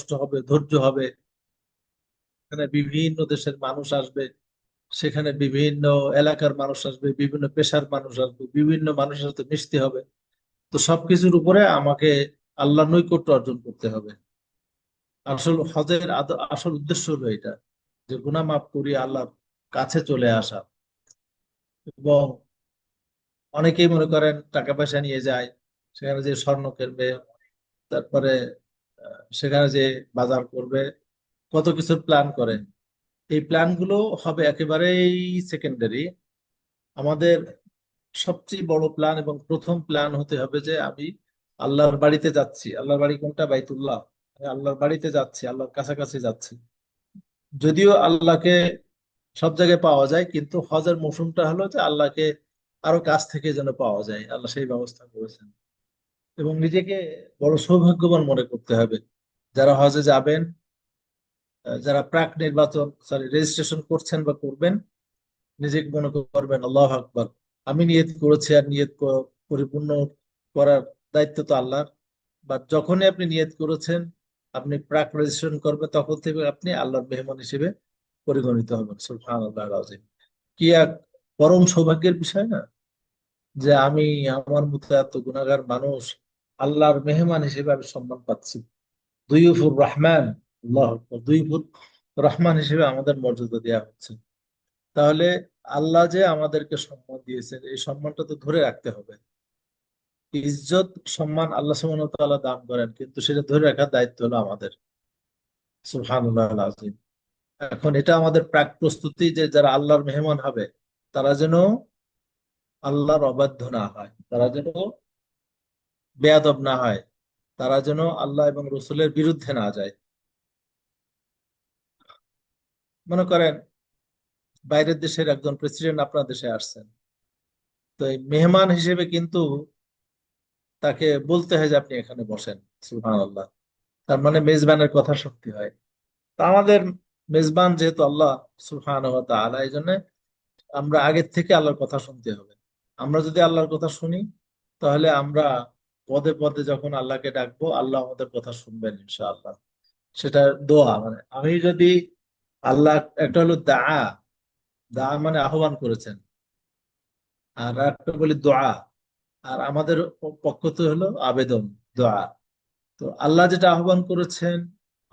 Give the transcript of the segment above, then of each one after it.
কষ্ট হবে, ধৈর্য হবে। এখানে বিভিন্ন দেশের মানুষ আসবে, সেখানে বিভিন্ন এলাকার মানুষ আসবে, বিভিন্ন পেশার মানুষ আসবে, বিভিন্ন মানুষের সাথে মিশতে হবে। তো সবকিছুর উপরে আমাকে আল্লাহ নৈকট্য অর্জন করতে হবে। আসল হজের আসল উদ্দেশ্য হলো এটা, যে গুনাহ মাফ করি, আল্লাহর কাছে চলে আসা। এবং অনেকেই মনে করেন টাকা পয়সা নিয়ে যায়, সেখানে যে স্বর্ণ কিনবে, তারপরে সেখানে যে বাজার করবে, কত কিছুর প্ল্যান করে। এই প্ল্যান গুলো হবে একেবারেই সেকেন্ডারি। আমাদের সবচেয়ে বড় প্ল্যান এবং প্রথম প্ল্যান হতে হবে যে আমি আল্লাহর বাড়িতে যাচ্ছি। আল্লাহর বাড়ি কোনটা? বাইতুল্লাহ। আমি আল্লাহর বাড়িতে যাচ্ছি, আল্লাহর কাছাকাছি যাচ্ছি। যদিও আল্লাহকে সব জায়গায় পাওয়া যায়, কিন্তু হজের মৌসুমটা হলো যে আল্লাহকে আরো কাছ থেকে যেন পাওয়া যায়, আল্লাহ সেই ব্যবস্থা করেছেন। এবং নিজেকে বড় সৌভাগ্যবান মনে করতে হবে যারা হজে যাবেন। যারা প্রাক নির্বাচন সরি রেজিস্ট্রেশন করছেন বা করবেন, নিজেকে মনে করবেন আল্লাহ আকবার, আমি নিয়ত করেছি, আর পরিপূর্ণ করার দায়িত্ব তো আল্লাহর। বা যখনই আপনি নিয়ত করেছেন, আপনি প্রাক রেজিস্ট্রেশন করবেন, তখন থেকে আপনি আল্লাহর মেহমান হিসেবে পরিগণিত হবেন। সুবহানাল্লাহ আযীম। কি এক পরম সৌভাগ্যের বিষয় না, যে আমি, আমার মতো এত গুনাহগার মানুষ, আল্লাহর মেহমান হিসেবে আমি সম্মান পাচ্ছি। দুইফুর রহমান, আল্লাহ আকবার, দুইফুর রহমান হিসেবে আমাদের মর্যাদা দেওয়া হচ্ছে। তাহলে আল্লাহ যে আমাদেরকে সম্মান দিয়েছেন, এই সম্মানটা তো ধরে রাখতে হবে। ইজ্জত সম্মান আল্লাহ সুবহানাহু ওয়া তাআলা দান করেন, কিন্তু সেটা ধরে রাখার দায়িত্ব হলো আমাদের। সুবহানাল্লাহ আযীম। এখন এটা আমাদের প্রাক প্রস্তুতি, যে যারা আল্লাহর মেহমান হবে, তারা যেন আল্লাহর অবাধ্য না হয়, তারা যেন বেয়াদব না হয়, তারা যেন আল্লাহ এবং রসুলের বিরুদ্ধে না যায়। মনে করেন বাইরের দেশের একজন প্রেসিডেন্ট আপনার দেশে আসছেন, তো এই মেহমান হিসেবে কিন্তু তাকে বলতে হয় যে আপনি এখানে বসেন। সুবহানাল্লাহ। তার মানে মেজবানের কথা শুনতে হয়। তা আমাদের মেজবান যেহেতু আল্লাহ সুবহানাহু ওয়া তাআলা, এই জন্য আমরা আগের থেকে আল্লাহর কথা শুনতে হবে। আমরা যদি আল্লাহর কথা শুনি, তাহলে আমরা পদে পদে যখন আল্লাহকে ডাকবো, আল্লাহ আমাদের কথা শুনবেন ইনশাআল্লাহ। সেটা দোয়া, মানে আমি যদি আল্লাহ, একটা হলো দা, দা মানে আহ্বান করেছেন, আর একটা বলি দোয়া। আর আমাদের পক্ষ তো হলো আবেদন, দোয়া। তো আল্লাহ যেটা আহ্বান করেছেন,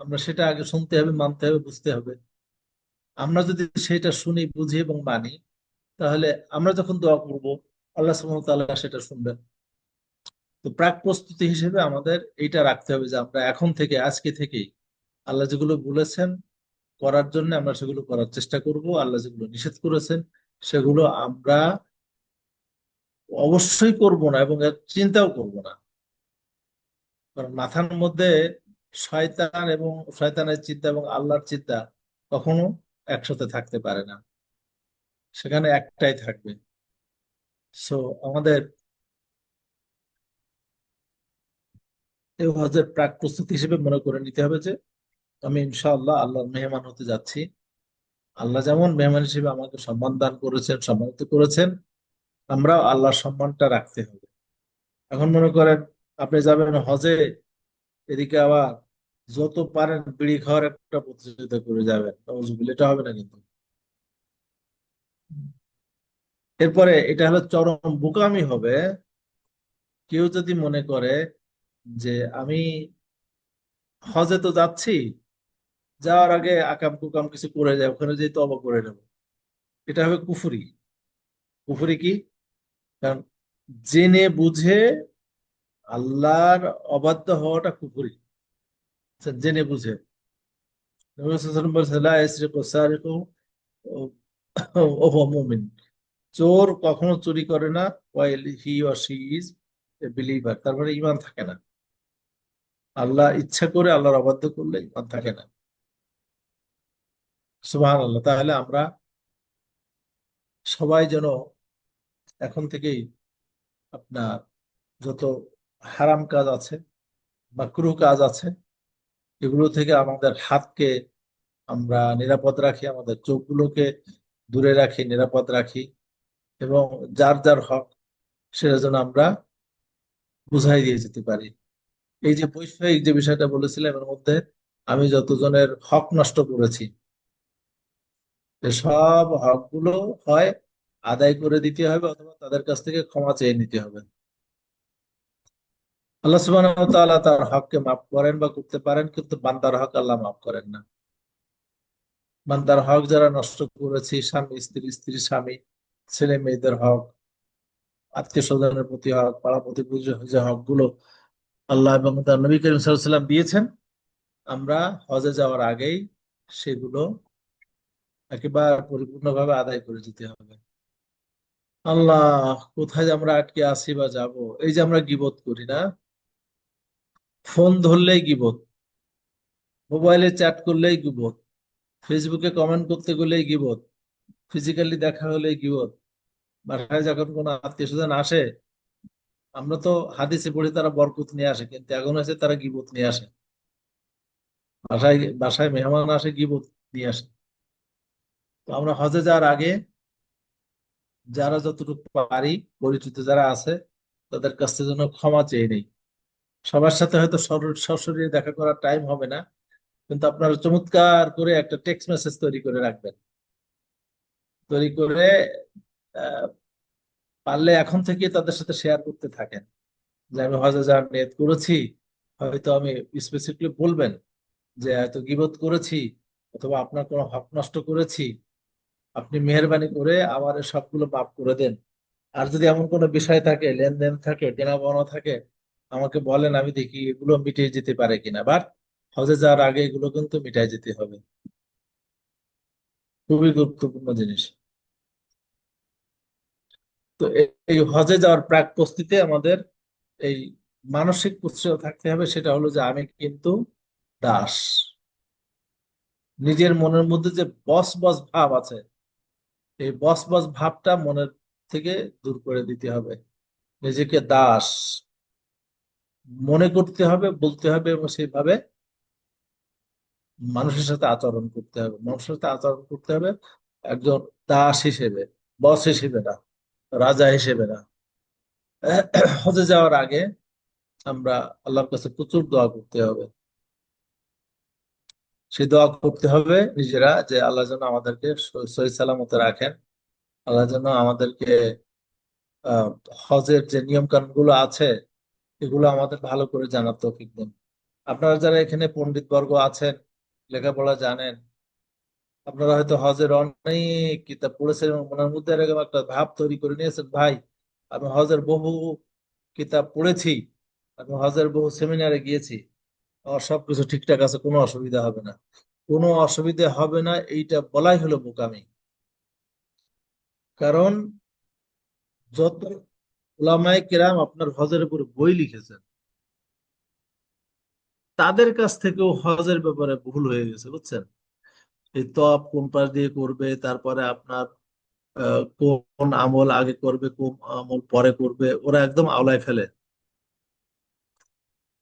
আমরা সেটা আগে শুনতে হবে, মানতে হবে, বুঝতে হবে। আমরা যদি সেটা শুনি, বুঝি এবং মানি, তাহলে আমরা যখন দোয়া করব, আল্লাহ সুবহানাহু ওয়া তাআলা সেটা শুনবেন। তো প্রাক প্রস্তুতি হিসেবে আমাদের এইটা রাখতে হবে যে আমরা এখন থেকে, আজকে থেকেই আল্লাহ যেগুলো বলেছেন করার জন্য, আমরা সেগুলো করার চেষ্টা করব। আল্লাহ যেগুলো নিষেধ করেছেন, সেগুলো আমরা অবশ্যই করব না, এবং এর চিন্তাও করব না। কারণ মাথার মধ্যে শয়তান এবং শয়তানের চিন্তা এবং আল্লাহর চিন্তা কখনো একসাথে থাকতে পারে না, সেখানে একটাই থাকবে। সো আমাদের এই হজের প্রাক প্রস্তুতি হিসেবে মনে করে নিতে হবে যে আমি ইনশাআল্লাহ আল্লাহর মেহমান হতে যাচ্ছি। আল্লাহ যেমন মেহমান হিসেবে আমাকে সম্মান দান করেছেন, সম্মানিত করেছেন, আমরা আল্লাহর সম্মানটা রাখতে হবে। এখন মনে করেন আপনি যাবেন হজে, এদিকে আবার যত পারেন বিড়ি খাওয়ার একটা প্রতিযোগিতা করে যাবেন, নাউজুবিল্লাহ, এটা হবে না কিন্তু। এরপরে এটা হলো চরম বোকামি হবে, কেউ যদি মনে করে যে আমি হজে তো যাচ্ছি, যাওয়ার আগে আকাম কুকাম কিছু করে যায়, ওখানে যেয়ে তওবা করে নেব। এটা হবে কুফরি। কুফরি কি? কারণ জেনে বুঝে আল্লাহর অবাধ্য হওয়াটা কুফরি। আচ্ছা, জেনে বুঝে। নবী সাল্লাল্লাহু আলাইহি ওয়াসাল্লাম বলেছেন, লা ইয়াসরিকু সারিকু ওয়া হুয়া মুমিন। চোর কখনো চুরি করে না while he or she is a believer, তার মানে ইমান থাকে না। আল্লাহ ইচ্ছা করে আল্লাহর অবাধ্য করলে ইমান থাকে না। সুবহানাল্লাহ। তাহলে আমরা সবাই যেন এখন থেকেই আপনার যত হারাম কাজ আছে, মাকরুহ কাজ আছে, এগুলো থেকে আমাদের হাতকে আমরা নিরাপদ রাখি, আমাদের চোখগুলোকে দূরে রাখি, নিরাপদ রাখি। এবং যার যার হক, সেটা যেন আমরা বুঝাই দিয়ে যেতে পারি। এই যে বৈষয়িক যে বিষয়টা বলেছিলাম, এর মধ্যে আমি যতজনের হক নষ্ট করেছি, সব হকগুলো হয় আদায় করে দিতে হবে অথবা তাদের কাছ থেকে ক্ষমা চেয়ে নিতে হবে। আল্লাহ সুবহানাহু ওয়া তাআলা তার হককে মাফ করেন বা করতে পারেন, কিন্তু বান্দার হক আল্লাহ মাফ করেন না। বান্দার হক যারা নষ্ট করেছি, স্বামী স্ত্রী, স্ত্রী স্বামী, ছেলে মেয়েদের হক, আত্মীয় স্বজনের প্রতি হক, পাড়া প্রতিবেশীর যে হকগুলো আল্লাহ এবং তার নবী করিম সাল্লাল্লাহু আলাইহি ওয়াসাল্লাম দিয়েছেন, আমরা হজে যাওয়ার আগেই সেগুলো একেবারে পরিপূর্ণভাবে আদায় করে যেতে হবে। আল্লাহ, কোথায় যে আমরা আটকে আসি বা যাব! এই যে আমরা গীবত করি না, ফোন ধরলেই গীবত, মোবাইলে চ্যাট করলেই গীবত, ফেসবুকে কমেন্ট করতে গেলেই গীবত, ফিজিক্যালি দেখা হলেই গীবত, বাসায় যখন কোনো আত্মীয় স্বজন আসে, আমরা তো হাদিসে পড়ি তারা বরকত নিয়ে আসে, কিন্তু এখন আছে তারা গীবত নিয়ে আসে। বাসায় বাসায় মেহমান আসে, গীবত নিয়ে আসে। তো আমরা হজে যাওয়ার আগে যারা যতটুকু পারি, পরিচিত যারা আছে, তাদের কাছ থেকে যেন ক্ষমা চেয়ে নেই। সবার সাথে হয়তো সরাসরি দেখা করার টাইম হবে না, কিন্তু আপনারা চমৎকার করে একটা টেক্সট মেসেজ তৈরি করে রাখবেন। তৈরি করে আহ, পারলে এখন থেকে তাদের সাথে শেয়ার করতে থাকেন যে আমি হজে যাওয়ার নিয়ত করেছি। হয়তো আমি স্পেসিফিকলি বলবেন যে হয়তো গীবত করেছি অথবা আপনার কোনো হক নষ্ট করেছি, আপনি মেহেরবানি করে আমার এই সবগুলো মাফ করে দেন। আর যদি এমন কোনো বিষয় থাকে, লেনদেন থাকে, কেনা পাওনা থাকে, আমাকে বলেন, আমি দেখি এগুলো মিটিয়ে যেতে পারে কিনা। বাট হজে যাওয়ার আগে এগুলো কিন্তু মিটাই যেতে হবে। খুবই গুরুত্বপূর্ণ জিনিস। তো এই হজে যাওয়ার প্রাক প্রস্তুতিতে আমাদের এই মানসিক প্রস্তুতি থাকতে হবে, সেটা হলো যে আমি কিন্তু দাস। নিজের মনের মধ্যে যে বস বস ভাব আছে, এই বস বস ভাবটা মনের থেকে দূর করে দিতে হবে। নিজেকে দাস মনে করতে হবে, বলতে হবে, এবং সেইভাবে মানুষের সাথে আচরণ করতে হবে। মানুষের সাথে আচরণ করতে হবে একজন দাস হিসেবে, বস হিসেবে না, রাজা হিসেবে না। হজে যাওয়ার আগে আমরা আল্লাহর কাছে প্রচুর দোয়া করতে হবে। সেই দোয়া করতে হবে নিজেরা, যে আল্লাহ যেন আমাদেরকে সহি সালামতে রাখেন। আল্লাহ যেন আমাদেরকে আহ হজের যে নিয়ম কানুন গুলো আছে এগুলো আমাদের ভালো করে জানার তৌফিক দেন। আপনারা যারা এখানে পণ্ডিত বর্গ আছেন, লেখাপড়া জানেন, আপনারা হয়তো হজের অনেক কিতাব পড়েছেন এবং মনের মধ্যে এরকম একটা ভাব তৈরি করে নিয়েছেন, ভাই আমি হজের বহু কিতাব পড়েছি, আমি হজের বহু সেমিনারে গিয়েছি, আমার সবকিছু ঠিকঠাক আছে, কোনো অসুবিধা হবে না। কোনো অসুবিধা হবে না এইটা বলাই হলো বোকামি। কারণ যত ওলামায়ে কেরাম আপনার হজের উপর বই লিখেছেন, তাদের কাছ থেকেও হজের ব্যাপারে ভুল হয়ে গেছে, বুঝছেন? এই তপ কোন পাশ দিয়ে করবে, তারপরে আপনার কোন আমল আগে করবে, কোন আমল পরে করবে, ওরা একদম আওলায় ফেলে।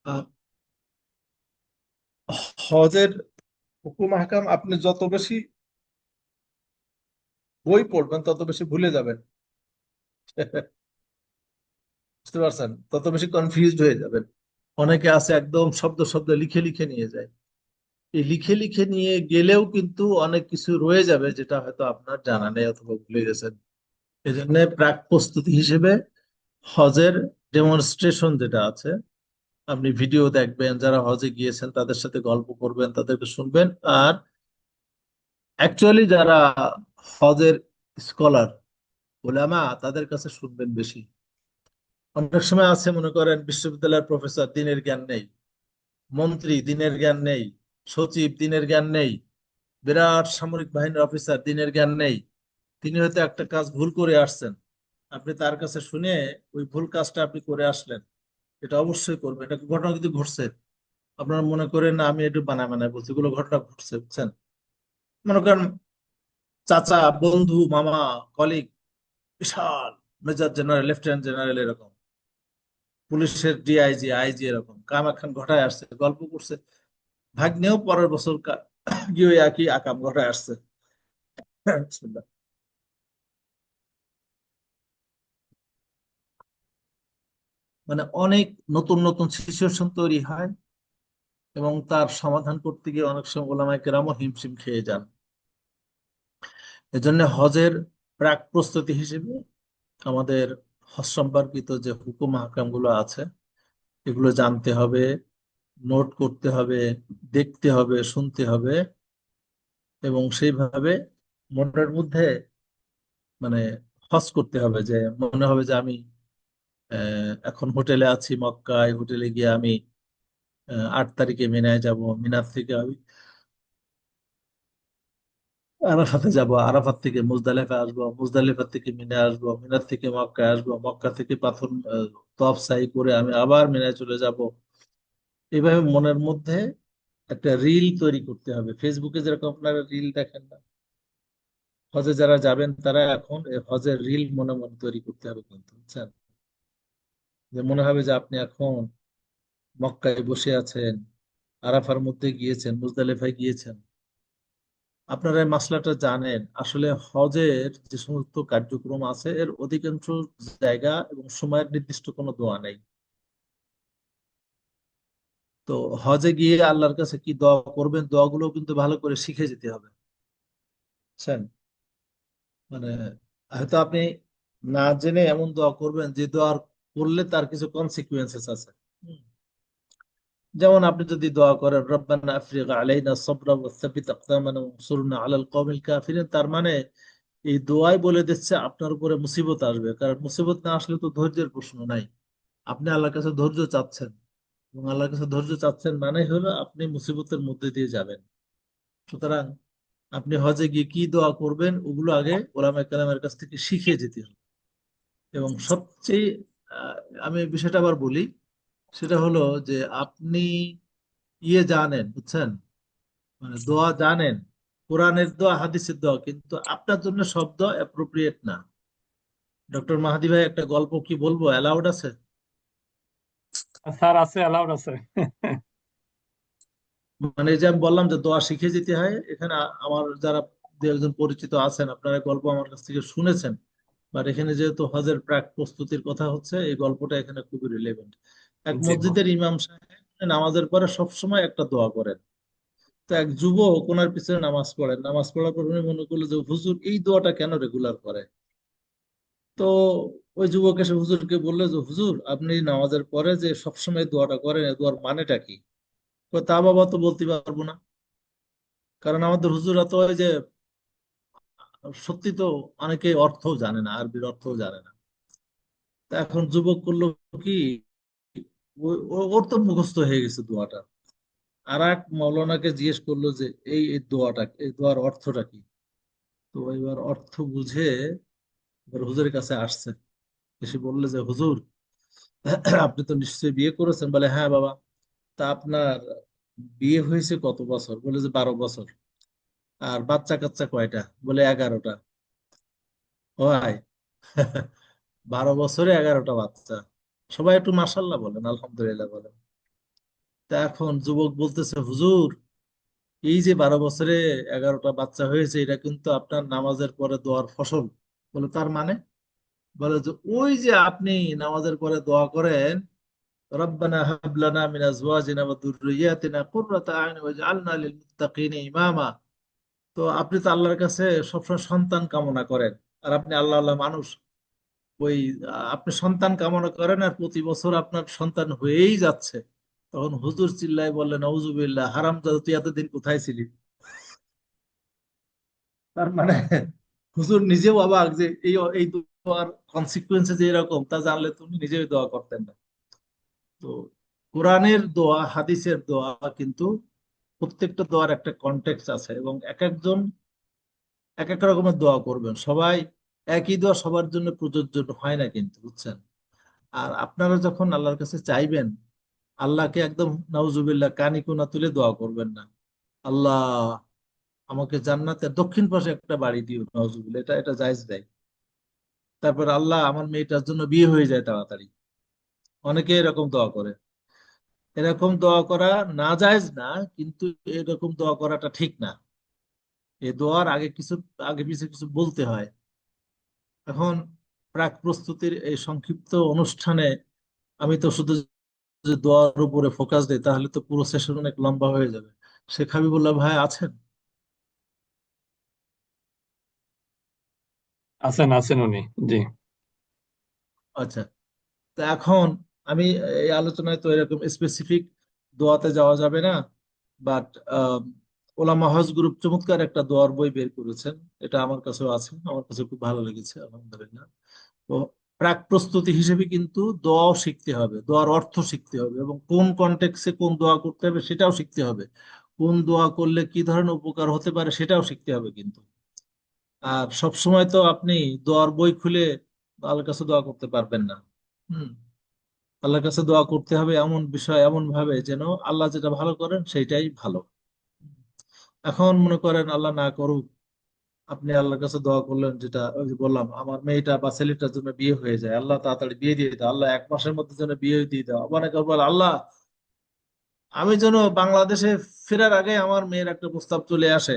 আর হজের হুকুম আহকাম আপনি যত বেশি বই পড়বেন তত বেশি ভুলে যাবেন। বুঝতে পারছেন? তত বেশি কনফিউজড হয়ে যাবেন। অনেকে আছে একদম শব্দ শব্দ লিখে লিখে নিয়ে যায়। এই লিখে লিখে নিয়ে গেলেও কিন্তু অনেক কিছু রয়ে যাবে যেটা হয়তো আপনার জানা নেই অথবা ভুলে গেছেন। এই জন্য প্রাক প্রস্তুতি হিসেবে হজের ডেমনস্ট্রেশন যেটা আছে, আপনি ভিডিও দেখবেন, যারা হজে গিয়েছেন তাদের সাথে গল্প করবেন, তাদেরকে শুনবেন। আর অ্যাকচুয়ালি যারা হজের স্কলার, ওলামা, তাদের কাছে শুনবেন বেশি। অনেক সময় আছে মনে করেন বিশ্ববিদ্যালয়ের প্রফেসর দিনের জ্ঞান নেই, মন্ত্রী দিনের জ্ঞান নেই, সচিব দিনের জ্ঞান নেই, বিরাট সামরিক বাহিনীর অফিসার দিনের জ্ঞান নেই। তিনি হয়তো একটা কাজ ভুল করে আসছেন, আপনি তার কাছে শুনে ওই ভুল কাজটা আপনি করে আসলেন। এটা অবশ্যই করবেন, এটা ঘটনা কিন্তু ঘটছে। আপনারা মনে করেন না আমি একটু বানায় বানায় বলছি, এগুলো ঘটনা ঘটছে, বুঝছেন? মনে করেন চাচা, বন্ধু, মামা, কলিগ, বিশাল মেজর জেনারেল, লেফটেন্যান্ট জেনারেল, এরকম পুলিশের ডিআইজি, আইজি, এরকম কাম একখান ঘটায় আসছে, গল্প করছে। ভাগ্নেও পরের বছর গিয়ে একই আকাম ঘটায় আসছে। বিসমিল্লাহ। মানে অনেক নতুন নতুন সিচুয়েশন তৈরি হয়। এবং তার সমাধান করতে গিয়ে অনেক সময় ওলামায়ে কেরামও হিমশিম খেয়ে যান। এজন্য হজের প্রাক প্রস্তুতি হিসেবে আমাদের হজ সম্পর্কিত যে হুকুম হাকাম গুলো আছে এগুলো জানতে হবে, নোট করতে হবে, দেখতে হবে, শুনতে হবে, এবং সেইভাবে মনের মধ্যে মানে হজ করতে হবে, যে মনে হবে যে আমি এখন হোটেলে আছি মক্কায়, হোটেলে গিয়ে আমি 8 তারিখে মিনায় যাব, মিনার থেকে আমি আরাফাতে যাব, আরাফাত থেকে মুজদালিফা আসবো, মুজদালিফা থেকে মিনা আসবো, মিনার থেকে মক্কায় আসবো, মক্কা থেকে পাথর তওয়াফ সাই করে আমি আবার মিনায় চলে যাব। এইভাবে মনের মধ্যে একটা রিল তৈরি করতে হবে। ফেসবুকে যেরকম আপনারা রিল দেখেন না, হজে যারা যাবেন তারা এখন এই হজের রিল মনে মনে তৈরি করতে হবে, কিন্তু বুঝছেন, যে মনে হবে যে আপনি এখন মক্কায় বসে আছেন, আরাফার মধ্যে গিয়েছেন, মুজদালিফায় গিয়েছেন। আপনারা এই মাসলাটা জানেন, আসলে হজের যে সমস্ত কার্যক্রম আছে এর অধিকাংশ জায়গা এবং সময়ের নির্দিষ্ট কোনো দোয়া নেই। তো হজে গিয়ে আল্লাহর কাছে কি দোয়া করবেন, দোয়াগুলো কিন্তু ভালো করে শিখে যেতে হবে, বুঝছেন। মানে হয়তো আপনি না জেনে এমন দোয়া করবেন যে দোয়া করলে তার কিছু কনসিকুয়েন্সেস আছে। হুম। যেমন আপনি যদি দোয়া করেন রব্বানা আফরিগ আলাইনা সাবরা ওয়া সাব্বিত আকদামানা ওয়ানসুরনা আলাল কওমিল কাফিরিন, তার মানে এই দোয়াই বলে দিচ্ছে আপনার উপরে মুসিবত আসবে, কারণ মুসিবত না আসলে তো ধৈর্যের প্রশ্ন নাই। আপনি আল্লাহর কাছে ধৈর্য চাচ্ছেন, এবং আল্লাহর কাছে ধৈর্য চাচ্ছেন মানে হলো আপনি মুসিবতের মধ্যে দিয়ে যাবেন। সুতরাং আপনি হজে গিয়ে কি দোয়া করবেন ওগুলো আগে ওলামায়ে কেরামের কাছ থেকে শিখে যেতে হবে। এবং সবচেয়ে আহ, আমি বিষয়টা আবার বলি, সেটা হলো যে আপনি জানেন, বুঝছেন, মানে দোয়া জানেন, কোরআনের দোয়া হাদিসের দোয়া, কিন্তু আপনার জন্য সব দোয়া অ্যাপ্রোপ্রিয়েট না। ডক্টর মাহাদি ভাই, একটা গল্প কি বলবো, অ্যালাউড আছে? স্যার আছে, অ্যালাউড আছে। মানে এই যে আমি বললাম যে দোয়া শিখে যেতে হয়, এখানে আমার যারা দু একজন পরিচিত আছেন, আপনারা গল্প আমার কাছ থেকে শুনেছেন, বাট এখানে যেহেতু হজের প্রাক প্রস্তুতির কথা হচ্ছে, এই গল্পটা এখানে খুবই রিলেভেন্ট। এক জি মসজিদের ইমাম সাহেব নামাজের পরে সবসময় একটা দোয়া করেন। তো এক যুবক ওনার পিছনে নামাজ পড়েন, নামাজ পড়ার পর উনি মনে করলো যে হুজুর এই দোয়াটা কেন রেগুলার করে। তো ওই যুবক এসে হুজুরকে বললো যে হুজুর আপনি নামাজের পরে যে সবসময় দোয়াটা করেন, এই দোয়ার মানেটা কি? কয়, তা বাবা তো বলতে পারবো না, কারণ আমাদের হুজুরা তো ওই যে সত্যি তো অনেকে অর্থও জানে না, আরবির অর্থও জানে না। তা এখন যুবক করলো কি, ওর তো মুখস্থ হয়ে গেছে দোয়াটা। আর এক মৌলানাকে জিজ্ঞেস করলো যে এই দোয়াটা, এই দোয়ার অর্থটা কি? তো এবার অর্থ বুঝে এবার হুজুরের কাছে আসছে, এসে বললে যে হুজুর আপনি তো নিশ্চয়ই বিয়ে করেছেন। বলে হ্যাঁ বাবা। তা আপনার বিয়ে হয়েছে কত বছর? বলে যে 12 বছর। আর বাচ্চা কাচ্চা কয়টা? বলে 11টা। হয় 12 বছরে 11টা বাচ্চা। সবাই একটু মাশাল্লাহ বলেন, আলহামদুলিল্লাহ বলেন। তা এখন যুবক বলতেছে হুজুর, এই যে 12 বছরে 11টা বাচ্চা হয়েছে, এটা কিন্তু আপনার নামাজের পরে দোয়ার ফসল। বলে তার মানে? বলে যে ওই যে আপনি নামাজের পরে দোয়া করেন রব্বানা হাব লানা মিন আজওয়াজিনা ওয়া যুররিয়াতিনা কুররাতা আইন ওয়াজআলনা লিল মুত্তাকিনা ইমামা। তো আপনি তো আল্লাহর কাছে সবসময় সন্তান কামনা করেন, আর আপনি আল্লাহ আল্লাহ মানুষ। ওই আপনি সন্তান কামনা করেন আর প্রতি বছর আপনার সন্তান হয়েই যাচ্ছে। তখন হুজুর চিল্লায় বললেন আউযুবিল্লাহ, হারামজাদা তুই এতদিন কোথায় ছিলি? তার মানে হুজুর নিজেও অবাক যে এই দোয়ার কনসিকুয়েন্সে যে এরকম, তা জানলে তুমি নিজেই দোয়া করতেন না। তো কোরআনের দোয়া হাদিসের দোয়া কিন্তু প্রত্যেকটা দোয়ার একটা কনটেক্সট আছে, এবং এক একজন এক এক রকমের দোয়া করবেন। সবাই একই দোয়া সবার জন্য প্রযোজ্য হয় না কিন্তু, বুঝছেন। আর আপনারা যখন আল্লাহর কাছে চাইবেন, আল্লাহকে একদম নাউজুবিল্লাহ কানি কোনা তুলে দোয়া করবেন না। আল্লাহ আমাকে জান্নাতের দক্ষিণ পাশে একটা বাড়ি দিও, নাউজুবিল্লাহ, এটা এটা জায়েজ দেয়। তারপর আল্লাহ আমার মেয়েটার জন্য বিয়ে হয়ে যায় তাড়াতাড়ি। অনেকে এরকম দোয়া করে। এরকম দোয়া করা না জায়েজ না, কিন্তু এরকম দোয়া করাটা ঠিক না। এই দোয়ার আগে কিছু, আগে পিছু কিছু বলতে হয়। এখন প্রাক প্রস্তুতির এই সংক্ষিপ্ত অনুষ্ঠানে আমি তো শুধু যে দোয়ার উপরে ফোকাস দেয় তাহলে তো পুরো সেশন অনেক লম্বা হয়ে যাবে। শেখ হাবিবুল্লাহ ভাই আছেন? আছেন আছেন উনি। জি। আচ্ছা। তো এখন আমি এই আলোচনায় তো এরকম স্পেসিফিক দোয়াতে যাওয়া যাবে না, বাট ওলামা হজ গ্রুপ চমৎকার একটা দোয়ার বই বের করেছেন। এটা আমার কাছেও আছে, আমার কাছে খুব ভালো লেগেছে, আলহামদুলিল্লাহ। তো প্রাক প্রস্তুতি হিসেবে কিন্তু দোয়াও শিখতে হবে, দোয়ার অর্থ শিখতে হবে, এবং কোন কনটেক্সে কোন দোয়া করতে হবে সেটাও শিখতে হবে। কোন দোয়া করলে কি ধরনের উপকার হতে পারে সেটাও শিখতে হবে কিন্তু। আর সব সময় তো আপনি দোয়ার বই খুলে আল্লাহর কাছে দোয়া করতে পারবেন না। হুম। আল্লাহর কাছে দোয়া করতে হবে এমন বিষয়, এমন ভাবে যেন আল্লাহ যেটা ভালো করেন সেইটাই ভালো। এখন মনে করেন আল্লাহ না করুক, আপনি আল্লাহর কাছে দোয়া করলেন, যেটা ওই যে বললাম, আমার মেয়েটা বা ছেলেটার জন্য বিয়ে হয়ে যায়, আল্লাহ তাড়াতাড়ি বিয়ে দিয়ে দাও, আল্লাহ 1 মাসের মধ্যে যেন বিয়ে দিয়ে দাও। অনেকে বলে আল্লাহ আমি যেন বাংলাদেশে ফেরার আগে আমার মেয়ের একটা প্রস্তাব চলে আসে,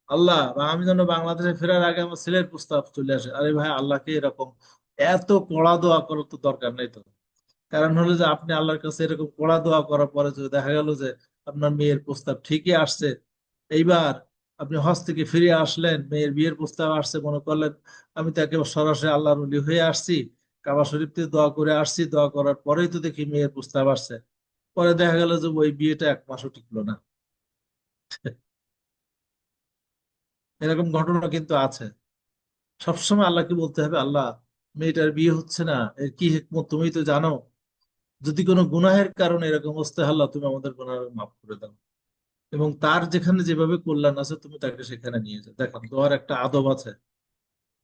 আল্লাহ বা আমি যেন বাংলাদেশে ফেরার আগে আমার ছেলের প্রস্তাব চলে আসে। আরে ভাই, আল্লাহকে এরকম এত কড়া দোয়া করার তো দরকার নেই তো। কারণ হলো যে আপনি আল্লাহর কাছে এরকম কড়া দোয়া করার পরে যদি দেখা গেল যে আপনার মেয়ের প্রস্তাব ঠিকই আসছে, এইবার আপনি হজ থেকে ফিরে আসলেন, মেয়ের বিয়ের প্রস্তাব আসছে, মনে করলেন আমি তাকে সরাসরি আল্লাহর ওলি হয়ে আসছি, কাবা শরীফ থেকে দোয়া করে আসছি, দোয়া করার পরেই তো দেখি মেয়ের প্রস্তাব আসছে, পরে দেখা গেল যে ওই বিয়েটা 1 মাসও টিকলো না। এরকম ঘটনা কিন্তু আছে। সবসময় আল্লাহকে বলতে হবে, আল্লাহ মেয়েটার বিয়ে হচ্ছে না, এর কি হিকমত তুমি তো জানো। যদি কোনো গুনাহের কারণে এরকম অবস্থা, আল্লাহ তুমি আমাদের গুনাহ মাফ করে দাও, এবং তার যেখানে যেভাবে কল্যাণ আছে তুমি তাকে সেখানে নিয়ে যাও। দেখো দোয়ার একটা আদব আছে,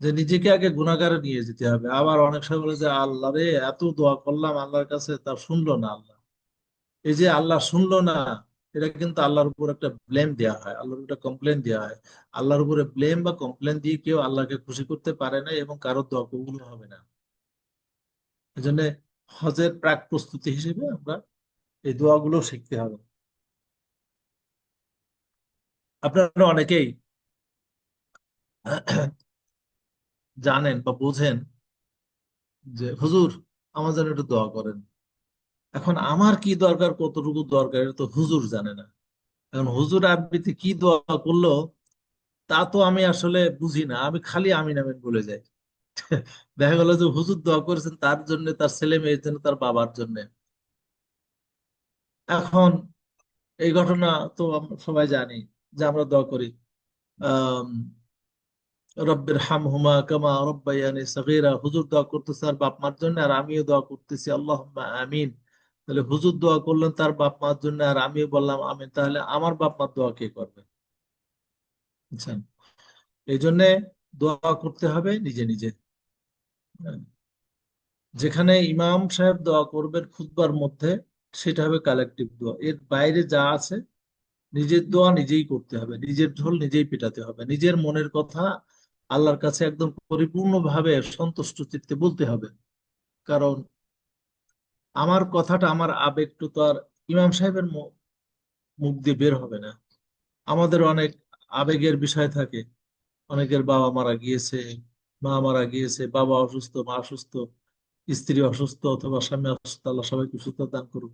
যে নিজেকে আগে গুনাহগারে নিয়ে যেতে হবে। আবার অনেক সময় বলে যে আল্লাহ রে, এত দোয়া করলাম আল্লাহর কাছে, তা শুনলো না আল্লাহ। এই যে আল্লাহ শুনলো না, এটা কিন্তু আল্লাহর উপর একটা ব্লেম দেওয়া হয়, আল্লাহর একটা কমপ্লেন দেওয়া হয়। আল্লাহর উপরে ব্লেম বা কমপ্লেন দিয়ে কেউ আল্লাহকে খুশি করতে পারে না, এবং কারো দোয়া কবুল হবে না। এই জন্য হজের প্রাক প্রস্তুতি হিসেবে আমরা এই দোয়াগুলো শিখতে হবে। আপনারা অনেকেই জানেন বা বোঝেন যে হুজুর আমার জন্য একটু দোয়া করেন। এখন আমার কি দরকার, কতটুকু দরকার, এটা তো হুজুর জানে না। এখন হুজুর আবৃত্তি কি দোয়া করলো তা তো আমি আসলে বুঝি না, আমি খালি আমিন আমিন বলে যাই। দেখা গেল যে হুজুর দোয়া করেছেন তার জন্য, তার ছেলে মেয়ের জন্য, তার বাবার জন্য। এখন এই ঘটনা তো আমরা সবাই জানি, যে আমরা দোয়া করি আহ রব্বির হামহুমা কামা রব্বায়ানি সগীরা। হুজুর দোয়া করতেছে আর বাপ মার জন্য, আর আমিও দোয়া করতেছি আল্লাহুম্মা আমিন। তাহলে হুজুর দোয়া করলেন তার বাপ মার জন্য, আর আমিও বললাম আমিন, তাহলে আমার বাপ মার দোয়া কে করবে? বুঝছেন? এই জন্য দোয়া করতে হবে নিজে নিজে। যেখানে ইমাম সাহেব দোয়া করবেন খুতবার মধ্যে, সেটা হবে কালেকটিভ দোয়া। এর বাইরে যা আছে নিজের দোয়া নিজেই করতে হবে, নিজের ঢোল নিজেই পেটাতে হবে, নিজের মনের কথা আল্লাহর কাছে একদম পরিপূর্ণভাবে সন্তুষ্ট চিত্তে বলতে হবে। কারণ আমার কথাটা, আমার আবেগটা তো আর ইমাম সাহেবের মুখ দিয়ে বের হবে না। আমাদের অনেক আবেগের বিষয় থাকে। অনেকের বাবা মারা গিয়েছে, মা মারা গিয়েছে, বাবা অসুস্থ, মা অসুস্থ, স্ত্রী অসুস্থ, অথবা স্বামী অসুস্থ, আল্লাহ সবাইকে সুস্থ দান করুন।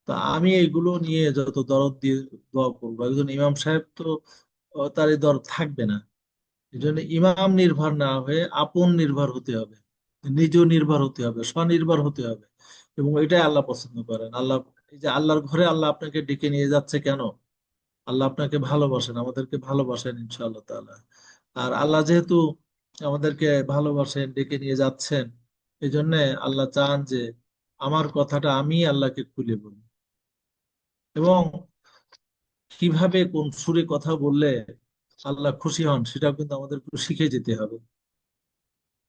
তা আমি এগুলো নিয়ে যত দরদ দিয়ে দোয়া করবো, একজন ইমাম সাহেব তো তার এই দরদ থাকবে না। এই জন্য ইমাম নির্ভর না হয়ে আপন নির্ভর হতে হবে, নিজ নির্ভর হতে হবে, স্বনির্ভর হতে হবে। এবং এটাই আল্লাহ পছন্দ করেন। আল্লাহ, এই যে আল্লাহর ঘরে আল্লাহ আপনাকে ডেকে নিয়ে যাচ্ছে কেন? আল্লাহ আপনাকে ভালোবাসেন, আমাদেরকে ভালোবাসেন ইনশাআল্লাহ তাআলা। আর আল্লাহ যেহেতু আমাদেরকে ভালোবাসেন, ডেকে নিয়ে যাচ্ছেন, এই জন্য আল্লাহ চান যে আমার কথাটা আমি আল্লাহকে খুলে বলি, এবং কিভাবে কোন সুরে কথা বললে আল্লাহ খুশি হন সেটাও কিন্তু আমাদের একটু শিখে যেতে হবে।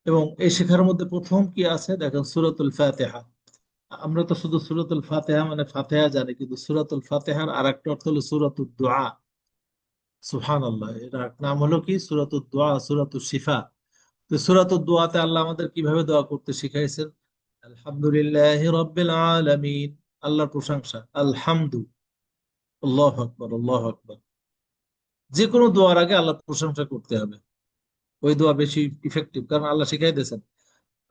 এবং এই শেখার মধ্যে প্রথম কি আছে দেখেন, সূরাতুল ফাতিহা। আমরা তো শুধু সূরাতুল ফাতিহা মানে ফাতিহা জানি, কিন্তু সূরাতুল ফাতিহার আর একটা অর্থ হলো সূরাতুদ দুআ। সুবহানাল্লাহ, এর এক নাম হলো কি? সূরাতুদ দুআ, সূরাতুশ শিফা। তো সূরাতুদ দুআতে আল্লাহ আমাদের কিভাবে দোয়া করতে শিখাইছেন? আলহামদুলিল্লাহি রাব্বিল আলামিন। আল্লাহর প্রশংসা, আলহামদু, আল্লাহু আকবার, আল্লাহু আকবার। যে কোনো দোয়ার আগে আল্লাহর প্রশংসা করতে হবে, ওই দোয়া বেশি ইফেক্টিভ, কারণ আল্লাহ শিখাই দিয়েছেন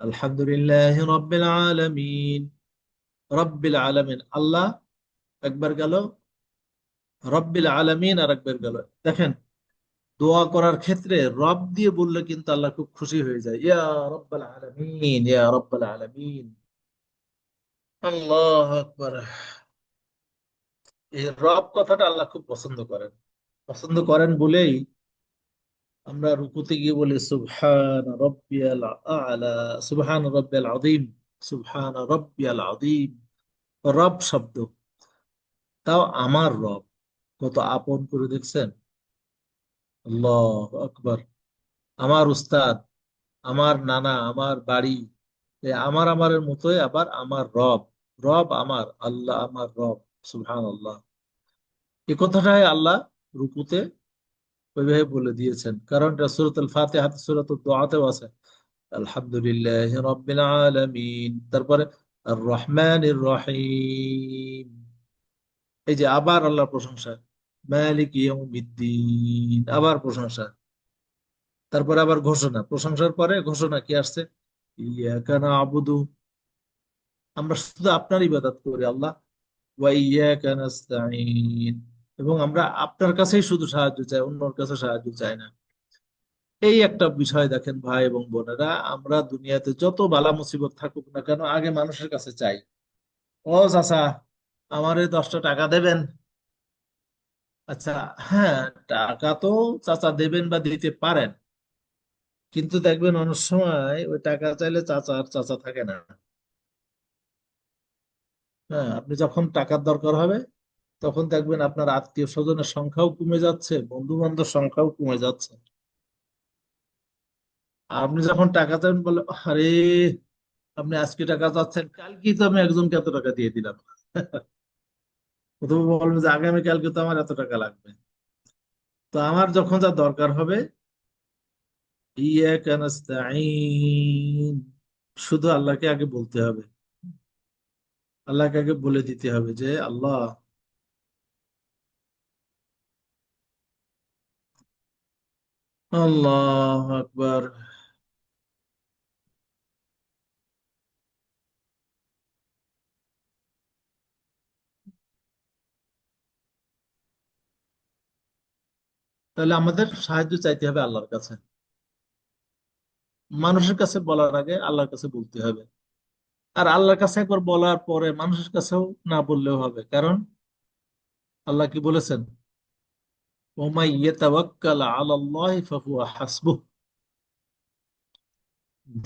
আলহামদুলিল্লাহি রাব্বিল আলামিন। রব্বিল আলামিন আল্লাহ একবার গেল, রব্বিল আলামিন আর একবার গেল। দেখেন, দোয়া করার ক্ষেত্রে রব দিয়ে বললে কিন্তু আল্লাহ খুব খুশি হয়ে যায়, ইয়া রব্বাল আলামিন, ইয়া রব্বাল আলামিন। আল্লাহ আকবার। এই রব কথাটা আল্লাহ খুব পছন্দ করেন। পছন্দ করেন বলেই আমরা রুকুতে গিয়ে বলি সুবহান রব্বিয়াল আলা, সুবহান রব্বিয়াল আযীম, সুবহান রব্বিয়াল আযীম। রব শব্দ, তাও আমার রব, কত আপন করে দেখছেন। আল্লাহ আকবার। আমার উস্তাদ, আমার নানা, আমার বাড়ি, আমার আমারের মতোই আবার আমার রব। রব আমার, আল্লাহ আমার রব। সুবহান আল্লাহ। এই কথাটাই আল্লাহ রুকুতে ওইভাবে বলে দিয়েছেন, কারণ এটা সূরাতুল ফাতিহা, সূরাতুদ দোয়াতেও আছে আলহামদুলিল্লাহ রাব্বিল আলামিন, তারপরে আর রহমানির রহিম। এই যে আবার আল্লাহর প্রশংসা, মালিক ইয়াউমিদ্দিন, আবার প্রশংসা। তারপরে আবার ঘোষণা, প্রশংসার পরে ঘোষণা কি আসছে, ইয়াকা না'বুদু, আমরা শুধু আপনার ইবাদত করি আল্লাহ, ওয়া ইয়াকা নাস্তাঈন, এবং আমরা আপনার কাছেই শুধু সাহায্য চাই, অন্যর কাছে সাহায্য চাই না। এই একটা বিষয় দেখেন ভাই এবং বোনেরা, আমরা দুনিয়াতে যত বালা মুসিবত থাকুক না কেন আগে মানুষের কাছে চাই। ও চাচা, আমারে 10টা টাকা দেবেন। আচ্ছা, হ্যাঁ, টাকা তো চাচা দেবেন বা দিতে পারেন, কিন্তু দেখবেন অনেক সময় ওই টাকা চাইলে চাচা আর চাচা থাকে না। হ্যাঁ, আপনি যখন টাকার দরকার হবে তখন দেখবেন আপনার আত্মীয় স্বজনের সংখ্যাও কমে যাচ্ছে, বন্ধু বান্ধব সংখ্যাও কমে যাচ্ছে। আপনি যখন টাকা চাইবেন বলে, আরে আপনি আজকে টাকা চাচ্ছেন, কালকেই তো আমি একজনকে এত টাকা দিয়ে দিলাম। প্রথমে বলবেন যে আগামীকালকে তো আমার এত টাকা লাগবে। তো আমার যখন যা দরকার হবে, ইয়াকা নাস্তাঈন, শুধু আল্লাহকে আগে বলতে হবে। আল্লাহকে আগে বলে দিতে হবে যে আল্লাহ। আল্লাহ আকবার। তাহলে আমাদের সাহায্য চাইতে হবে আল্লাহর কাছে, মানুষের কাছে বলার আগে আল্লাহর কাছে বলতে হবে। আর আল্লাহর কাছে একবার বলার পরে মানুষের কাছেও না বললেও হবে, কারণ আল্লাহ কি বলেছেন, ওমাই ইয়াতাওয়াক্কাল আলাল্লাহি ফাহুয়া হাসবুহ,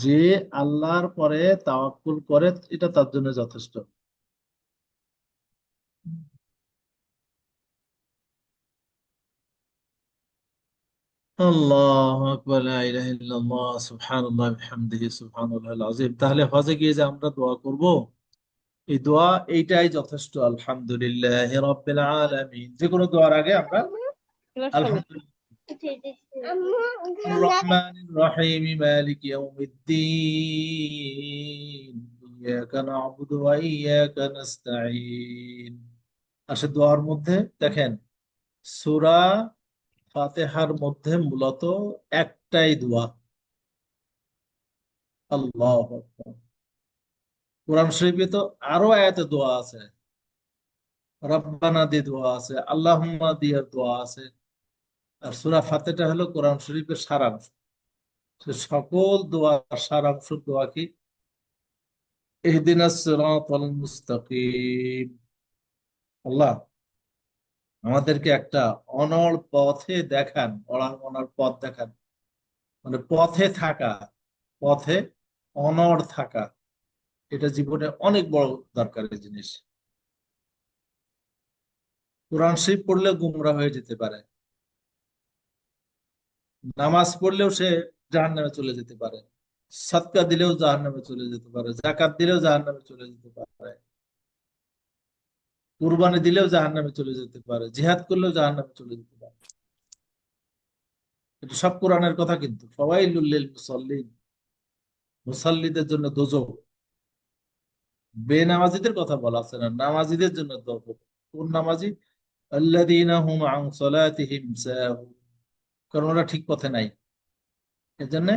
যে আল্লাহর পরে তাওয়াক্কুল করে এটা তার জন্য যথেষ্ট। আল্লাহ আকবার, লা ইলাহা ইল্লাল্লাহ, সুবহানাল্লাহ বিহামদিহি, সুবহানাল্লাহিল আযীম। তাহলে হজে গিয়ে যে আমরা দোয়া করব, এই দোয়া এইটাই যথেষ্ট, আলহামদুলিল্লাহ রাব্বিল আলামিন। যে কোনো দোয়ার আগে আমরা আলহামদুলিল্লাহ, আর রহমানির রহিম, মালিক ইয়াউমিদ্দিন, ইয়াকা না'বুদু ওয়া ইয়াকা নাস্তাঈন। আসে দোয়ার মধ্যে দেখেন, সূরা ফাতিহার মধ্যে মূলত একটাই দোয়া, আল্লাহ আকবার। কোরআন শরীফে তো আরো আয়াতে দোয়া আছে, রব্বানা দিয়ে দোয়া আছে, আল্লাহুম্মা দিয়ে দোয়া আছে। আর সূরা ফাতিহা হলো কোরআন শরীফের সারাংশ। সে সকল দোয়ার সারাংশ দোয়া কি, ইহদিনাস সিরাতাল মুস্তাকিম। আল্লাহ আমাদেরকে একটা অনড় পথে দেখান, অড়ার অনড় পথ দেখান, মানে পথে থাকা, পথে অনড় থাকা, এটা জীবনে অনেক বড় দরকারি জিনিস। কোরআন শরীফ পড়লে গুমরা হয়ে যেতে পারে, নামাজ পড়লেও সে জাহান্নামে চলে যেতে পারে, সাদকা দিলেও জাহান্নামে চলে যেতে পারে, যাকাত দিলেও জাহান্নামে চলে যেতে পারে, কুরবানি দিলেও জাহান্নামে চলে যেতে পারে, জিহাদ করলেও জাহান্নামে চলে যেতে পারে। এটা সব কোরআনের কথা, কিন্তু ফাওয়াইলুল লিল মুসাল্লিন, মুসাল্লিদের জন্য দোজখ। বেনামাজিদের কথা বলা আছে না, নামাজিদের জন্য দোজখ। কোন নামাজি? আল্লাযীনা হুম আন সালাতিহিম সাহুন, কারণ ওরা ঠিক পথে নাই। এজন্য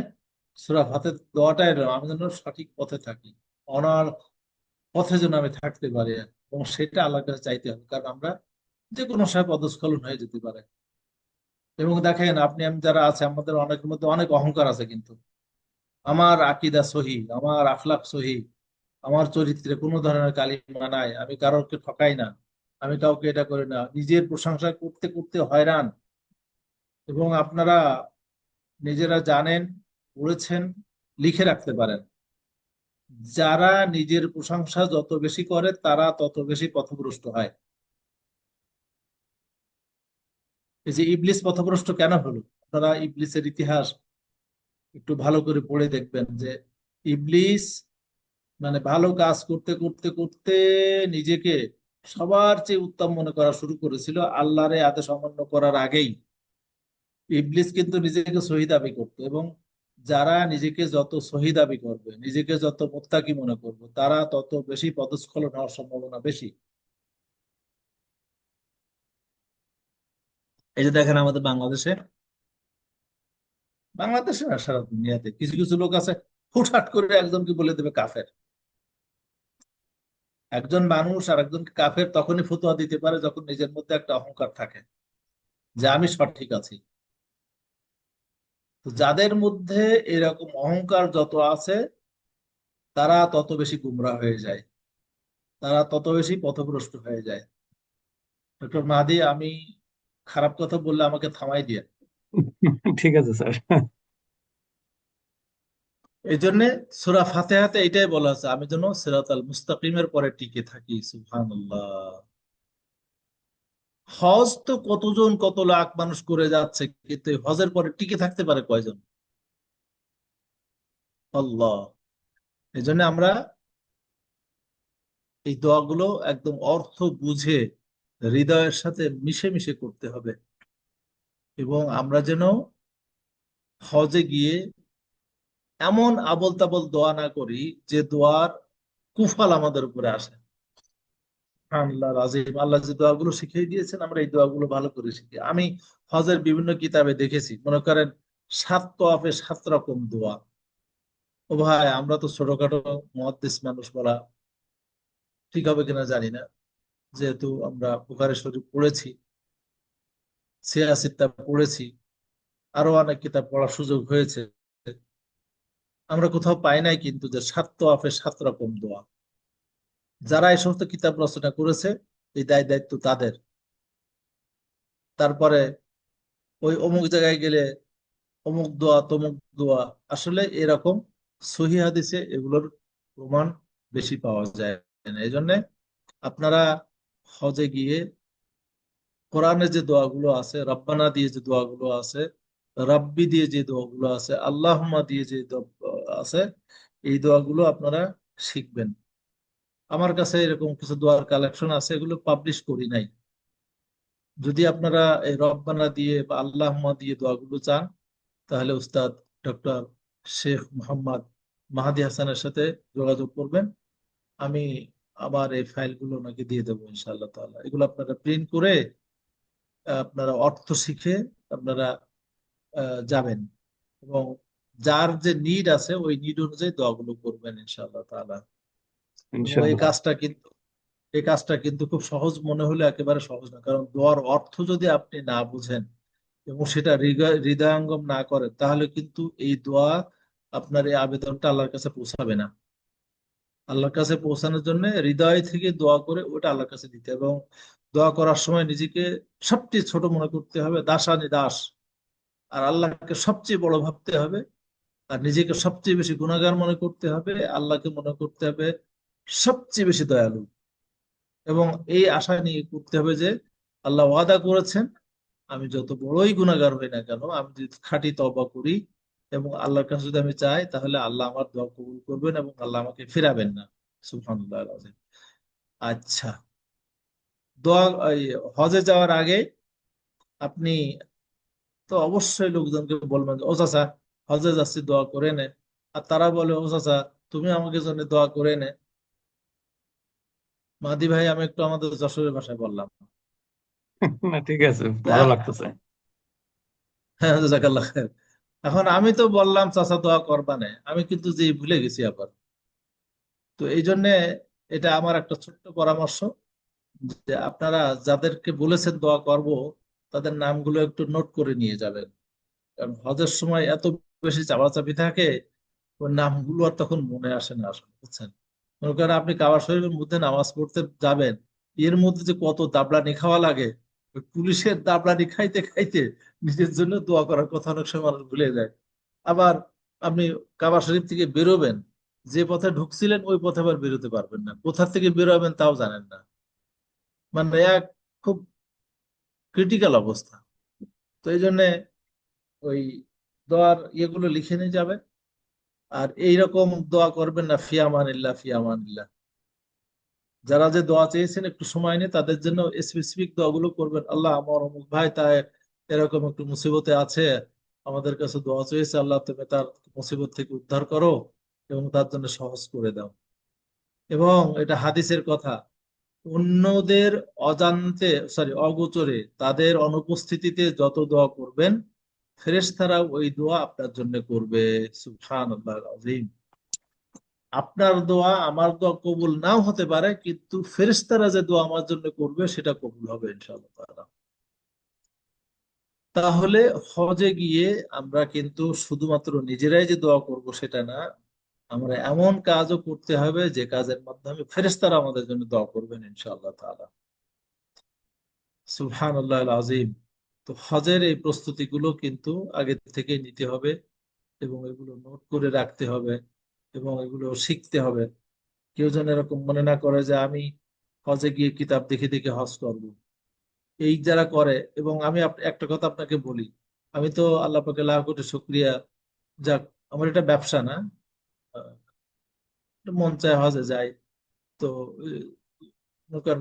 সূরা ফাতিহার দোয়াটাই এলো, আমি যেন সঠিক পথে থাকি, অনড় পথে যেন আমি থাকতে পারি, এবং সেটা আল্লাহর কাছে চাইতে হবে, কারণ আমরা যে কোনো সময় পদস্খলন হয়ে যেতে পারে। এবং দেখেন, আপনি আমি যারা আছে, আমাদের অনেকের মধ্যে অনেক অহংকার আছে, কিন্তু আমার আকীদা সহি, আমার আখলাক সহি, আমার চরিত্রে কোনো ধরনের কালিমা নাই, আমি কারোকে ঠকাই না, আমি কাউকে এটা করি না, নিজের প্রশংসা করতে করতে হয়রান। এবং আপনারা নিজেরা জানেন, পড়েছেন, লিখে রাখতে পারেন, যারা নিজের প্রশংসা যত বেশি করে তারা তত বেশি পথভ্রষ্ট হয়। এই যে ইবলিস পথভ্রষ্ট কেন হলো, আপনারা ইবলিসের ইতিহাস একটু ভালো করে পড়ে দেখবেন যে ইবলিস মানে ভালো কাজ করতে করতে করতে নিজেকে সবার চেয়ে উত্তম মনে করা শুরু করেছিল আল্লাহর এই আদেশ অমান্য করার আগেই। ইবলিস কিন্তু নিজেকে সহি দাবি করতো, এবং যারা নিজেকে যত সহি দাবি করবে, নিজেকে যত মুত্তাকি মনে করবে, তারা তত বেশি পদস্খলন হওয়ার সম্ভাবনা বেশি। এই যে দেখেন, আমাদের বাংলাদেশে, বাংলাদেশে না সারা দুনিয়াতে কিছু কিছু লোক আছে, হুটহাট করে একজনকে বলে দেবে কাফের। একজন মানুষ আর একজনকে কাফের তখনই ফতোয়া দিতে পারে যখন নিজের মধ্যে একটা অহংকার থাকে যে আমি সঠিক আছি। তো যাদের মধ্যে এরকম অহংকার যত আছে, তারা তত বেশি গুমরা হয়ে যায়, তারা তত বেশি পথভ্রষ্ট হয়ে যায়। ডক্টর মাহাদি, আমি খারাপ কথা বললে আমাকে থামাই দিয়ে। ঠিক আছে স্যার। এই জন্য সূরা ফাতিহাতে এটাই বলা আছে, আমি যেন সিরাতাল মুস্তাকিমের পরে টিকে থাকি। সুবহানাল্লাহ। হজ তো কতজন কত লাখ মানুষ করে যাচ্ছে, কিন্তু এই হজের পরে টিকে থাকতে পারে কয়জন? আল্লাহ। এই জন্য আমরা এই দোয়াগুলো একদম অর্থ বুঝে হৃদয়ের সাথে মিশে মিশে করতে হবে, এবং আমরা যেন হজে গিয়ে এমন আবল তাবল দোয়া না করি যে দোয়ার কুফল আমাদের উপরে আসে। আল্লাহ রাজিম, আল্লাহ যে দোয়াগুলো শিখিয়ে দিয়েছেন, আমরা এই দোয়াগুলো ভালো করে শিখি। আমি হজের বিভিন্ন কিতাবে দেখেছি, মনে করেন 7 তোয়াফে 7 রকম দোয়া। ও ভাই, আমরা তো ছোটখাটো মুহাদ্দিস মানুষ, বলা ঠিক হবে কিনা জানি না, যেহেতু আমরা বুখারী শরীফ পড়েছি, সিয়াসিত্তা পড়েছি, আরো অনেক কিতাব পড়ার সুযোগ হয়েছে, আমরা কোথাও পাই নাই কিন্তু যে 7 তোয়াফে 7 রকম দোয়া। যারা এই সমস্ত কিতাব রচনা করেছে, এই দায় দায়িত্ব তাদের। তারপরে ওই অমুক জায়গায় গেলে অমুক দোয়া তমুক দোয়া, আসলে এরকম সহিহ হাদিসে এগুলোর প্রমাণ বেশি পাওয়া যায় না। এই জন্য আপনারা হজে গিয়ে কোরআনে যে দোয়াগুলো আছে, রব্বানা দিয়ে যে দোয়াগুলো আছে, রাব্বি দিয়ে যে দোয়াগুলো আছে, আল্লাহুম্মা দিয়ে যে দোয়া আছে, এই দোয়াগুলো আপনারা শিখবেন। আমার কাছে এরকম কিছু দোয়ার কালেকশন আছে, এগুলো পাবলিশ করি নাই। যদি আপনারা এই রব্বানা দিয়ে বা আল্লাহুম্মা দিয়ে দোয়াগুলো চান, তাহলে উস্তাদ ডক্টর শেখ মোহাম্মদ মাহাদি হাসানের সাথে যোগাযোগ করবেন। আমি আমার এই ফাইলগুলো ওনাকে দিয়ে দেবো ইনশাআল্লাহ তাআলা। এগুলো আপনারা প্রিন্ট করে আপনারা অর্থ শিখে আপনারা যাবেন, এবং যার যে নিড আছে ওই নিড অনুযায়ী দোয়াগুলো করবেন ইনশাআল্লাহ তাআলা। এবং ইনশাআল্লাহ। এই কাজটা কিন্তু খুব সহজ মনে হলে একেবারে সহজ না, কারণ দোয়ার অর্থ যদি আপনি না বুঝেন এবং সেটা হৃদয়ঙ্গম না করেন, তাহলে কিন্তু এই দোয়া, আপনার এই আবেদনটা আল্লাহর কাছে পৌঁছাবে না। আল্লাহর কাছে পৌঁছানোর জন্য হৃদয় থেকে দোয়া করে ওটা আল্লাহর কাছে দিতে হবে, এবং দোয়া করার সময় নিজেকে সবচেয়ে ছোট মনে করতে হবে, দাসানি দাস, আর আল্লাহকে সবচেয়ে বড় ভাবতে হবে, আর নিজেকে সবচেয়ে বেশি গুনাহগার মনে করতে হবে, আল্লাহকে মনে করতে হবে সবচেয়ে বেশি দয়ালু। এবং এই আশা নিয়ে করতে হবে যে আল্লাহ ওয়াদা করেছেন, আমি যত বড়ই গুনাহগার হই না কেন, আমি যদি খাঁটি তওবা করি এবং আল্লাহর কাছে যদি আমি চাই, তাহলে আল্লাহ আমার দোয়া কবুল করবেন এবং আল্লাহ আমাকে ফিরাবেন না। সুবহানাল্লাহ আল-আযীম। আচ্ছা, দোয়া, এই হজে যাওয়ার আগে আপনি তো অবশ্যই লোকজনকে বলবেন যে, ও চাচা, হজে যাচ্ছি, দোয়া করে নে। আর তারা বলে, ও চাচা, তুমি আমাকে জন্য দোয়া করে নে। মাদি ভাই, আমি একটু আমাদের যশোরের ভাষায় বললাম। না, ঠিক আছে, ভালো তা লাগতেছে। হ্যাঁ, জাজাকাল্লাহ খায়ের। এখন আমি তো বললাম চাচা দোয়া করবা না, আমি কিন্তু যে ভুলে গেছি আবার। তো এই জন্য এটা আমার একটা ছোট্ট পরামর্শ, যে আপনারা যাদেরকে বলেছেন দোয়া করব তাদের নামগুলো একটু নোট করে নিয়ে যাবেন। কারণ হজের সময় এত বেশি চাপাচাপি থাকে, ওই নামগুলো আর তখন মনে আসে না আসলে, বুঝছেন। মনে করেন আপনি কাবা শরীফের মধ্যে নামাজ পড়তে যাবেন, এর মধ্যে যে কত দাবলানি খাওয়া লাগে, ওই পুলিশের দাবলানি খাইতে খাইতে নিজের জন্য দোয়া করার কথা অনেক সময় মানুষ ভুলে যায়। আবার আপনি কাবা শরীফ থেকে বেরোবেন, যে পথে ঢুকছিলেন ওই পথে আবার বেরোতে পারবেন না, কোথা থেকে বেরোবেন তাও জানেন না। মানে এক খুব ক্রিটিক্যাল অবস্থা। তো এই জন্য ওই দোয়ার ইয়েগুলো লিখে নিয়ে যাবেন। আর এইরকম দোয়া করবেন না ফিয়ামানিল্লাহ ফিয়ামানিল্লাহ। যারা যে দোয়া চেয়েছেন একটু সময় নিয়ে তাদের জন্য স্পেসিফিক দোয়াগুলো করবেন। আল্লাহ, আমার অমুক ভাই তাই এরকম একটু মুসিবতে আছে, আমাদের কাছে দোয়া চেয়েছে, আল্লাহ তুমি তার মুসিবত থেকে উদ্ধার করো এবং তার জন্য সহজ করে দাও। এবং এটা হাদিসের কথা, অন্যদের অজান্তে, সরি অগোচরে, তাদের অনুপস্থিতিতে যত দোয়া করবেন ফেরেশতারা ওই দোয়া আপনার জন্য করবে। সুবহানাল্লাহ আযীম। আপনার দোয়া আমার দোয়া কবুল নাও হতে পারে, কিন্তু ফেরেশতারা যে দোয়া আমার জন্য করবে সেটা কবুল হবে ইনশাআল্লাহ তাআলা। তাহলে হজে গিয়ে আমরা কিন্তু শুধুমাত্র নিজেরাই যে দোয়া করব সেটা না, আমরা এমন কাজও করতে হবে যে কাজের মাধ্যমে ফেরেশতারা আমাদের জন্য দোয়া করবেন ইনশাআল্লাহ তাআলা। সুবহানাল্লাহ আযীম। তো হজের এই প্রস্তুতিগুলো কিন্তু আগে থেকে নিতে হবে এবং এগুলো নোট করে রাখতে হবে এবং এগুলো শিখতে হবে। কেউ যেন এরকম মনে না করে যে আমি হজে গিয়ে কিতাব দেখে দেখে হজ করব। এই যারা করে, এবং আমি একটা কথা আপনাকে বলি, আমি তো আল্লাহ পাকে লাখ কোটি শুকরিয়া, যাক, আমার এটা ব্যবসা না, আহ, এটা মন চায় হজে যাই। তো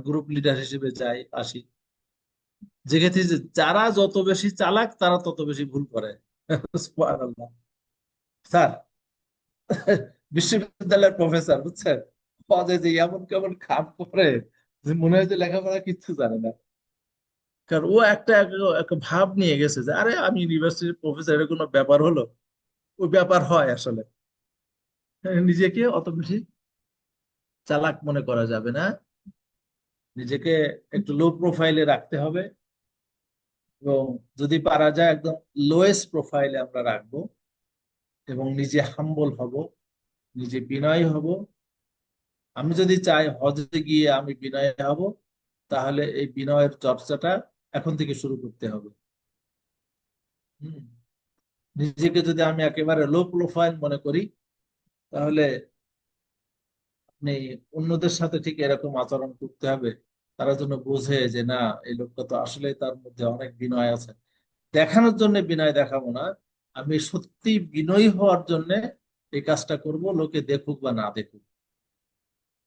গ্রুপ লিডার হিসেবে যাই আসি, যেক্ষেত্রে যে যারা যত বেশি চালাক তারা তত বেশি ভুল করে। সুবহানাল্লাহ। স্যার, বিশ্ববিদ্যালয়ের প্রফেসর, বুঝছেন, হজে যে এমন কেমন কাম করে যে মনে হয় যে লেখাপড়া কিচ্ছু জানে না। কারণ ও একটা ভাব নিয়ে গেছে যে আরে আমি ইউনিভার্সিটির প্রফেসর, এর কোনো ব্যাপার হলো? ওই ব্যাপার হয় আসলে। নিজেকে অত বেশি চালাক মনে করা যাবে না, নিজেকে একটু লো প্রোফাইলে রাখতে হবে। এবং যদি পারা যায় একদম লোয়েস্ট প্রোফাইলে আমরা রাখবো, এবং নিজে হাম্বল হব, নিজে বিনয়ী হব। আমি যদি চাই হজে গিয়ে আমি বিনয়ী হব, তাহলে এই বিনয়ের চর্চাটা এখন থেকে শুরু করতে হবে। হুম। নিজেকে যদি আমি একেবারে লো প্রোফাইল মনে করি, তাহলে আপনি অন্যদের সাথে ঠিক এরকম আচরণ করতে হবে, তারা যেন বোঝে যে না, এই লোকটা তো আসলে তার মধ্যে অনেক বিনয় আছে। দেখানোর জন্য বিনয় দেখাবো না, আমি সত্যি বিনয়ী হওয়ার জন্য এই কাজটা করব, লোকে দেখুক বা না দেখুক।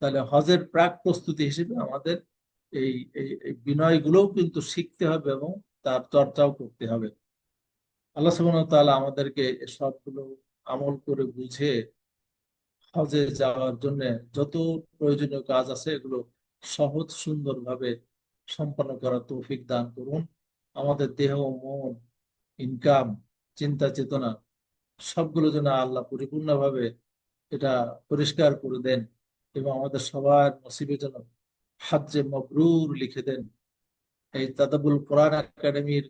তাহলে হজের প্রাক প্রস্তুতি হিসেবে আমাদের এই এই বিনয় গুলোও কিন্তু শিখতে হবে এবং তার চর্চাও করতে হবে। আল্লাহ সুবহানাহু ওয়া তাআলা আমাদেরকে সবগুলো আমল করে বুঝে হজে যাওয়ার জন্য যত প্রয়োজনীয় কাজ আছে এগুলো সহজ সুন্দরভাবে সম্পন্ন করার তৌফিক দান করুন। আমাদের দেহ, মন, ইনকাম, চিন্তা চেতনা সবগুলো যেন আল্লাহ পরিপূর্ণভাবে এটা পরিষ্কার করে দেন এবং আমাদের সবার নসিবে যেন হজ্জে মবরুর লিখে দেন। এই তাদাব্বুল কোরআন একাডেমির